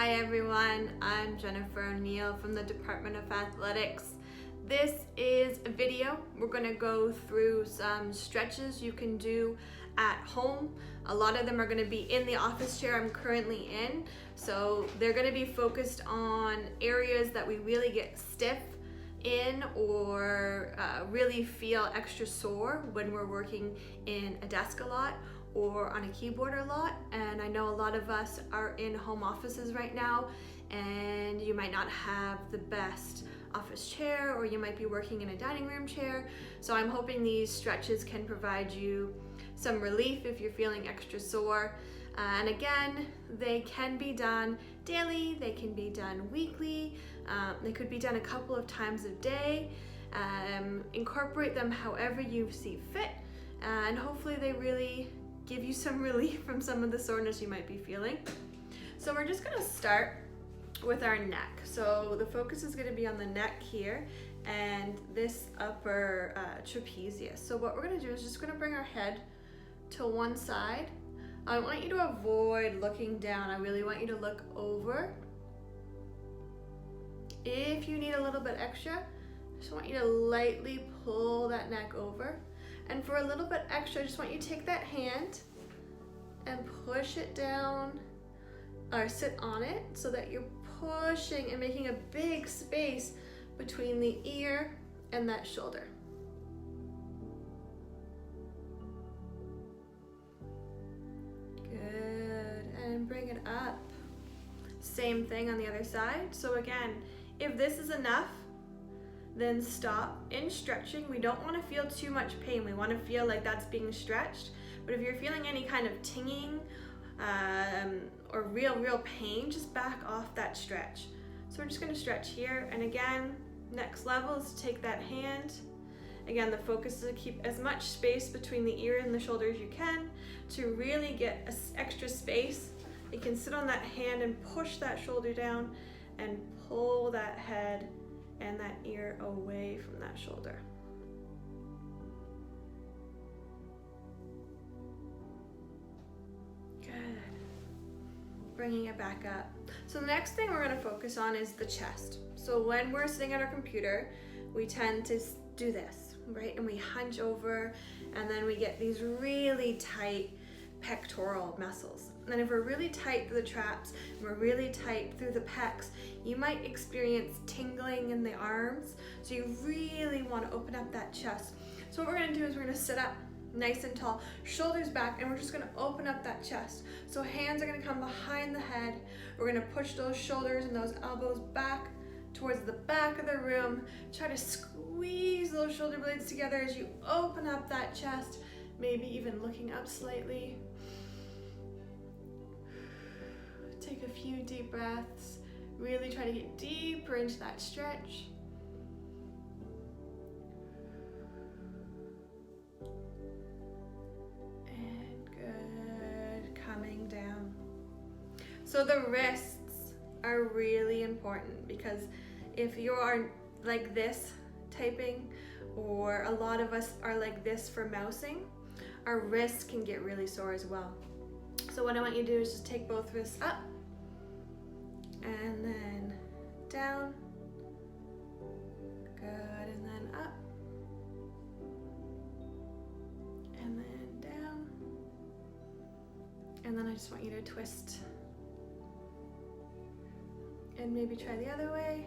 Hi everyone, I'm Jennifer O'Neill from the Department of Athletics. This is a video. We're going to go through some stretches you can do at home. A lot of them are going to be in the office chair I'm currently in, so they're going to be focused on areas that we really get stiff in or really feel extra sore when we're working in a desk a lot or on a keyboard a lot. And I know a lot of us are in home offices right now and you might not have the best office chair, or you might be working in a dining room chair. So I'm hoping these stretches can provide you some relief if you're feeling extra sore. And again, they can be done daily, they can be done weekly, they could be done a couple of times a day. Incorporate them however you see fit, and hopefully they really give you some relief from some of the soreness you might be feeling. So we're just gonna start with our neck. So the focus is gonna be on the neck here and this upper trapezius. So what we're gonna do is just gonna bring our head to one side. I want you to avoid looking down. I really want you to look over. If you need a little bit extra, I just want you to lightly pull that neck over. And for a little bit extra, I just want you to take that hand and push it down, or sit on it, so that you're pushing and making a big space between the ear and that shoulder. Good, and bring it up. Same thing on the other side. So again, if this is enough, then stop in stretching. We don't want to feel too much pain. We want to feel like that's being stretched. But if you're feeling any kind of tinging or real pain, just back off that stretch. So we're just going to stretch here. And again, next level is to take that hand. Again, the focus is to keep as much space between the ear and the shoulder as you can to really get extra space. You can sit on that hand and push that shoulder down and pull that head and that ear away from that shoulder. Good. Bringing it back up. So the next thing we're going to focus on is the chest. So when we're sitting at our computer, we tend to do this, right? And we hunch over, and then we get these really tight pectoral muscles. And if we're really tight through the traps, and we're really tight through the pecs, you might experience tingling in the arms. So you really want to open up that chest. So what we're going to do is we're going to sit up nice and tall, shoulders back, and we're just going to open up that chest. So hands are going to come behind the head. We're going to push those shoulders and those elbows back towards the back of the room. Try to squeeze those shoulder blades together as you open up that chest, maybe even looking up slightly. Take a few deep breaths. Really try to get deeper into that stretch. And good. Coming down. So the wrists are really important, because if you are like this typing, or a lot of us are like this for mousing, our wrists can get really sore as well. So what I want you to do is just take both wrists up and then down. Good, and then up and then down. And then I just want you to twist and maybe try the other way.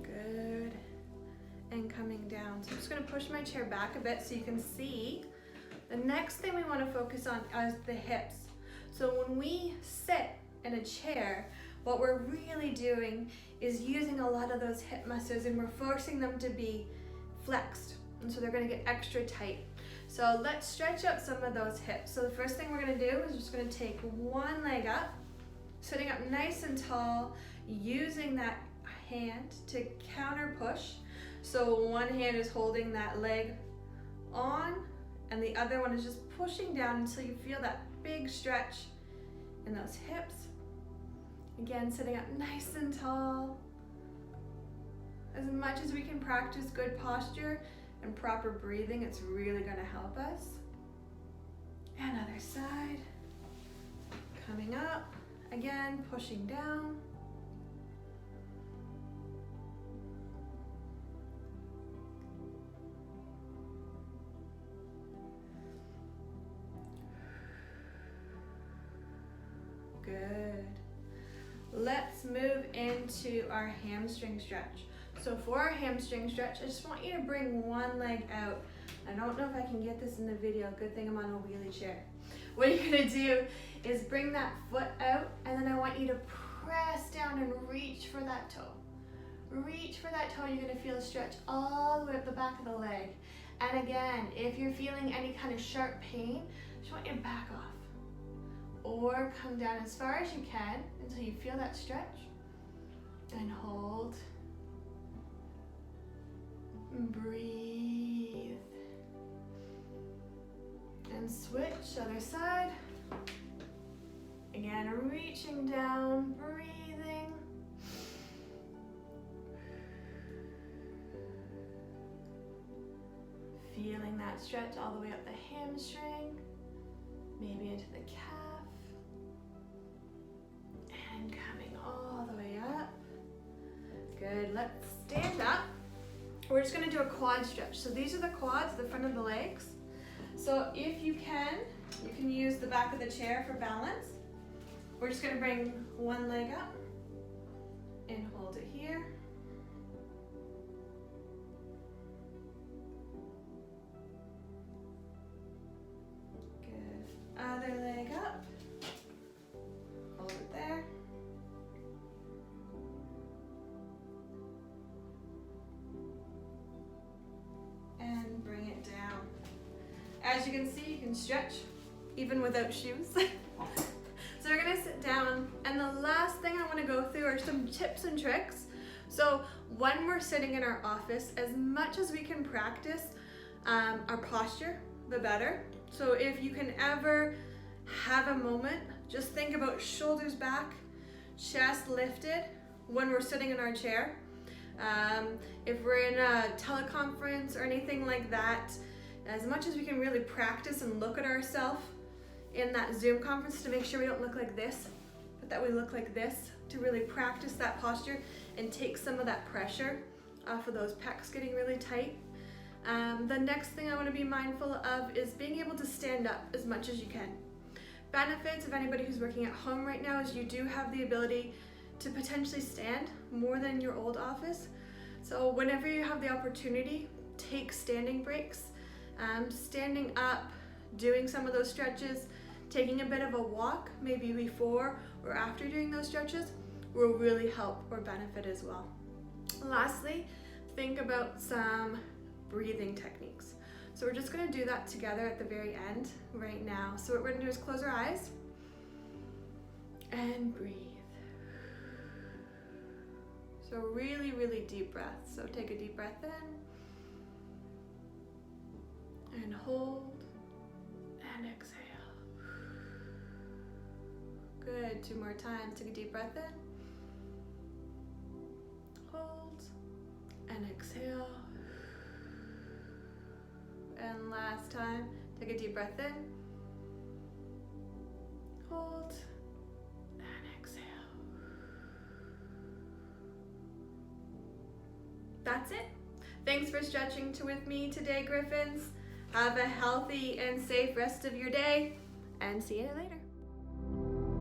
Good. And coming down. So I'm just going to push my chair back a bit so you can see. The next thing we want to focus on is the hips. So when we sit in a chair, what we're really doing is using a lot of those hip muscles, and we're forcing them to be flexed. And so they're going to get extra tight. So let's stretch out some of those hips. So the first thing we're going to do is just going to take one leg up, sitting up nice and tall, using that hand to counter push. So one hand is holding that leg on, and the other one is just pushing down until you feel that big stretch in those hips. Again, sitting up nice and tall. As much as we can practice good posture and proper breathing, it's really going to help us. And other side. Coming up, again, pushing down. Good. Let's move into our hamstring stretch. So for our hamstring stretch, I just want you to bring one leg out. I don't know if I can get this in the video. Good thing I'm on a wheelie chair. What you're gonna do is bring that foot out, and then I want you to press down and reach for that toe. Reach for that toe. You're gonna feel a stretch all the way up the back of the leg. And again, if you're feeling any kind of sharp pain, I just want you to back off. Or come down as far as you can until you feel that stretch. And hold. Breathe. And switch, other side. Again, reaching down, breathing. Feeling that stretch all the way up the hamstring, maybe into the calf. And coming all the way up. Good, let's stand up. We're just gonna do a quad stretch. So these are the quads, the front of the legs. So if you can use the back of the chair for balance. We're just gonna bring one leg up and hold it here. Good. Other leg up. Hold it there. And bring it down. As you can see, you can stretch even without shoes. So we're gonna sit down, and the last thing I wanna go through are some tips and tricks. So when we're sitting in our office, as much as we can practice our posture, the better. So if you can ever have a moment, just think about shoulders back, chest lifted when we're sitting in our chair. If we're in a teleconference or anything like that, as much as we can really practice and look at ourselves in that Zoom conference to make sure we don't look like this, but that we look like this, to really practice that posture and take some of that pressure off of those pecs getting really tight. The next thing I want to be mindful of is being able to stand up as much as you can. Benefits of anybody who's working at home right now is you do have the ability to potentially stand more than your old office. So whenever you have the opportunity, take standing breaks. Standing up, doing some of those stretches, taking a bit of a walk, maybe before or after doing those stretches, will really help or benefit as well. Lastly, think about some breathing techniques. So we're just gonna do that together at the very end right now. So what we're gonna do is close our eyes and breathe. So really, really deep breaths. So take a deep breath in and hold and exhale. Good, 2 more times. Take a deep breath in, hold and exhale. And last time, take a deep breath in, hold and exhale. That's it. Thanks for stretching with me today, Griffins. Have a healthy and safe rest of your day, and see you later.